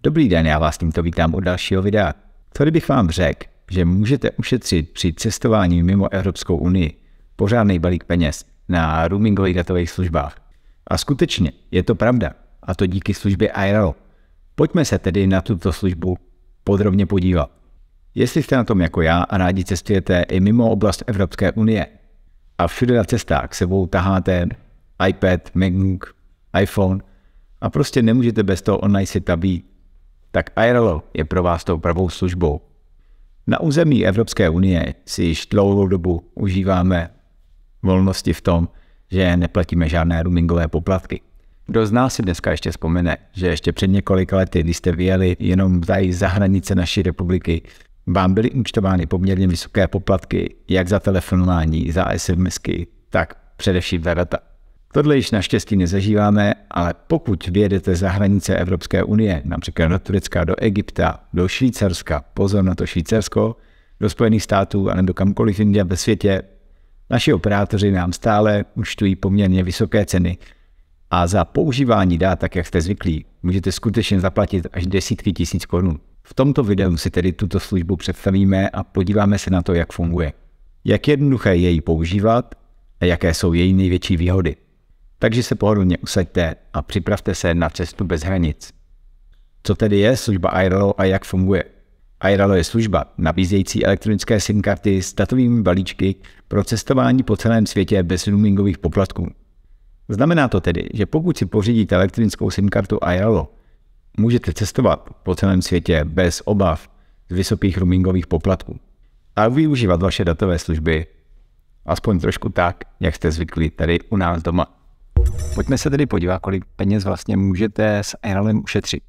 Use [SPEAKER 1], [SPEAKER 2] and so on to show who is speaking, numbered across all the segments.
[SPEAKER 1] Dobrý den, já vás tímto vítám u dalšího videa. Co kdybych vám řekl, že můžete ušetřit při cestování mimo Evropskou unii pořádný balík peněz na roamingových datových službách? A skutečně je to pravda, a to díky službě Airalo. Pojďme se tedy na tuto službu podrobně podívat. Jestli jste na tom jako já a rádi cestujete i mimo oblast Evropské unie a všude na cestách k sebou taháte iPad, MacBook, iPhone a prostě nemůžete bez toho online světa být, tak Airalo je pro vás tou pravou službou. Na území Evropské unie si již dlouhou dobu užíváme volnosti v tom, že neplatíme žádné roamingové poplatky. Kdo z nás si dneska ještě vzpomene, že ještě před několika lety, když jste vyjeli jenom tady za hranice naší republiky, vám byly účtovány poměrně vysoké poplatky jak za telefonování, za SMSky, tak především za data. Tohle již naštěstí nezažíváme, ale pokud vyjedete za hranice Evropské unie, například do Turecka, do Egypta, do Švýcarska, pozor na to Švýcarsko, do Spojených států a nebo kamkoliv jinde ve světě, naši operátoři nám stále účtují poměrně vysoké ceny a za používání dat, tak jak jste zvyklí, můžete skutečně zaplatit až desítky tisíc korun. V tomto videu si tedy tuto službu představíme a podíváme se na to, jak funguje. Jak jednoduché je ji používat a jaké jsou její největší výhody. Takže se pohodlně usaďte a připravte se na cestu bez hranic. Co tedy je služba Airalo a jak funguje? Airalo je služba nabízející elektronické SIM karty s datovými balíčky pro cestování po celém světě bez roamingových poplatků. Znamená to tedy, že pokud si pořídíte elektronickou SIM kartu Airalo, můžete cestovat po celém světě bez obav z vysokých roamingových poplatků a využívat vaše datové služby aspoň trošku tak, jak jste zvyklí tady u nás doma. Pojďme se tedy podívat, kolik peněz vlastně můžete s Airalem ušetřit.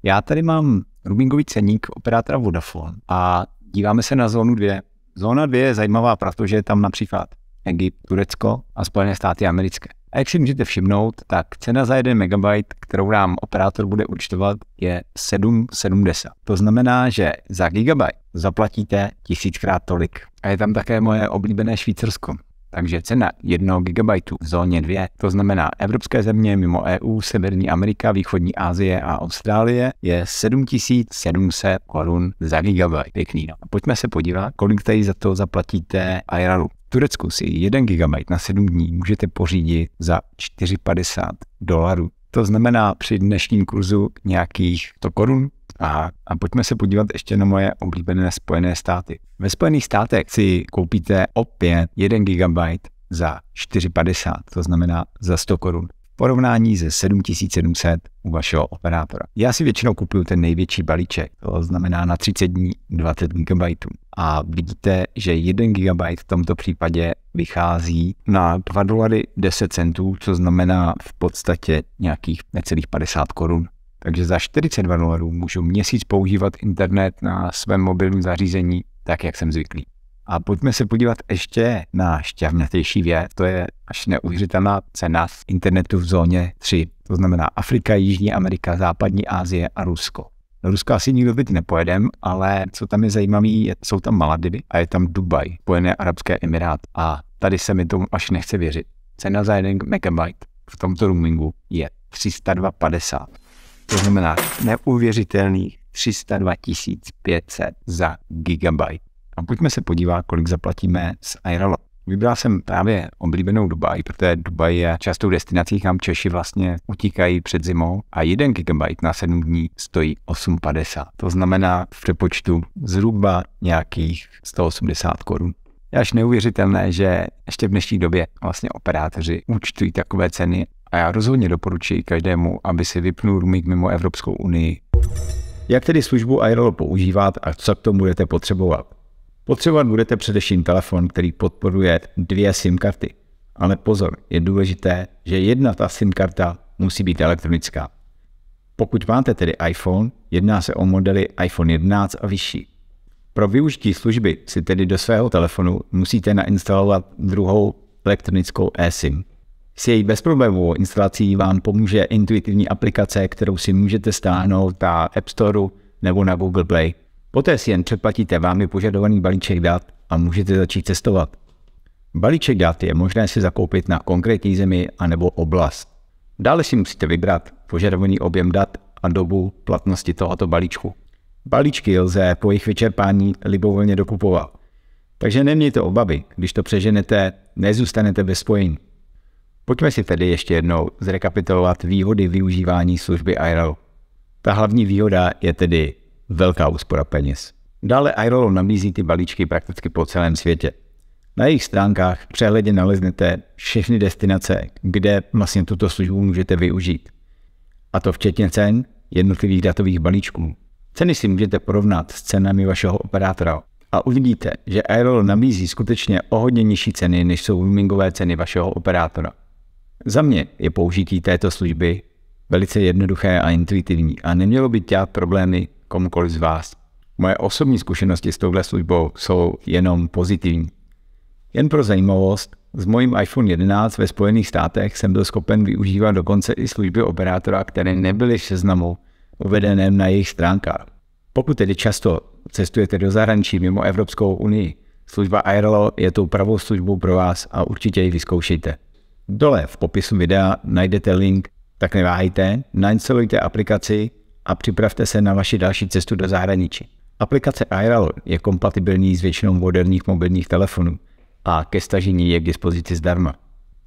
[SPEAKER 1] Já tady mám roamingový ceník operátora Vodafone a díváme se na zónu 2. Zóna 2 je zajímavá, protože je tam například Egypt, Turecko a Spojené státy americké. A jak si můžete všimnout, tak cena za 1 MB, kterou nám operátor bude účtovat, je 7,70. To znamená, že za gigabyte zaplatíte 1000krát tolik. A je tam také moje oblíbené Švýcarsko. Takže cena 1 GB v zóně 2, to znamená evropské země mimo EU, Severní Amerika, Východní Asie a Austrálie, je 7700 korun za gigabyte. Pěkný, no. A pojďme se podívat, kolik tady za to zaplatíte Airalu. V Turecku si 1 GB na 7 dní můžete pořídit za $450. To znamená při dnešním kurzu nějakých 100 korun. Aha. A pojďme se podívat ještě na moje oblíbené Spojené státy. Ve Spojených státech si koupíte opět 1 GB za 450, to znamená za 100 korun. V porovnání ze 7700 u vašeho operátora. Já si většinou kupuju ten největší balíček, to znamená na 30 dní 20 GB. A vidíte, že 1 GB v tomto případě vychází na $2.10, co znamená v podstatě nějakých necelých 50 korun. Takže za $42 můžu měsíc používat internet na svém mobilním zařízení, tak jak jsem zvyklý. A pojďme se podívat ještě na šťavnatější věc, to je až neuvěřitelná cena internetu v zóně 3. To znamená Afrika, Jižní Amerika, Západní Asie a Rusko. Do Ruska asi nikdo teď nepojedem, ale co tam je zajímavé, jsou tam Maledivy a je tam Dubaj, Spojené arabské emiráty. A tady se mi tomu až nechce věřit. Cena za 1 MB v tomto roamingu je 302,50. To znamená neuvěřitelných 302 500 za gigabyte. A pojďme se podívat, kolik zaplatíme s Airalo. Vybral jsem právě oblíbenou Dubaj, protože Dubaj je častou destinací, kam Češi vlastně utíkají před zimou a 1 GB na 7 dní stojí 8,50. To znamená v přepočtu zhruba nějakých 180 korun. Je až neuvěřitelné, že ještě v dnešní době vlastně operátoři účtují takové ceny a já rozhodně doporučuji každému, aby si vypnul roaming mimo Evropskou unii. Jak tedy službu Airalo používat a co k tomu budete potřebovat? Potřebovat budete především telefon, který podporuje 2 SIM karty. Ale pozor, je důležité, že jedna ta SIM karta musí být elektronická. Pokud máte tedy iPhone, jedná se o modely iPhone 11 a vyšší. Pro využití služby si tedy do svého telefonu musíte nainstalovat druhou elektronickou eSIM. S její bezproblémovou instalací vám pomůže intuitivní aplikace, kterou si můžete stáhnout na App Store nebo na Google Play. Poté si jen předplatíte vámi požadovaný balíček dat a můžete začít cestovat. Balíček dat je možné si zakoupit na konkrétní zemi anebo oblast. Dále si musíte vybrat požadovaný objem dat a dobu platnosti tohoto balíčku. Balíčky lze po jejich vyčerpání libovolně dokupovat. Takže nemějte obavy, když to přeženete, nezůstanete bez spojení. Pojďme si tedy ještě jednou zrekapitulovat výhody využívání služby iRollo. Ta hlavní výhoda je tedy velká úspora peněz. Dále iRollo nabízí ty balíčky prakticky po celém světě. Na jejich stránkách přehledně naleznete všechny destinace, kde vlastně tuto službu můžete využít. A to včetně cen jednotlivých datových balíčků. Ceny si můžete porovnat s cenami vašeho operátora a uvidíte, že iRollo nabízí skutečně o hodně nižší ceny, než jsou roamingové ceny vašeho operátora. Za mě je použití této služby velice jednoduché a intuitivní a nemělo by dělat problémy komukoliv z vás. Moje osobní zkušenosti s touhle službou jsou jenom pozitivní. Jen pro zajímavost, s mojím iPhone 11 ve Spojených státech jsem byl schopen využívat dokonce i služby operátora, které nebyly v seznamu uvedeném na jejich stránkách. Pokud tedy často cestujete do zahraničí mimo Evropskou unii, služba iRollo je tou pravou službou pro vás a určitě ji vyzkoušejte. Dole v popisu videa najdete link, tak neváhejte, nainstalujte aplikaci a připravte se na vaši další cestu do zahraničí. Aplikace iRollo je kompatibilní s většinou moderních mobilních telefonů a ke stažení je k dispozici zdarma.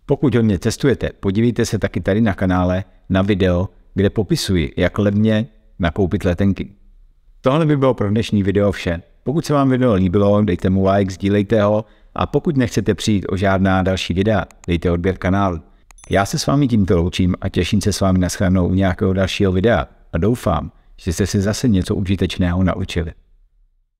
[SPEAKER 1] Pokud hodně cestujete, podívejte se taky tady na kanále na video, kde popisuji, jak levně nakoupit letenky. Tohle by bylo pro dnešní video vše. Pokud se vám video líbilo, dejte mu like, sdílejte ho a pokud nechcete přijít o žádná další videa, dejte odběr kanálu. Já se s vámi tímto loučím a těším se s vámi na shledanou u nějakého dalšího videa a doufám, že jste si zase něco užitečného naučili.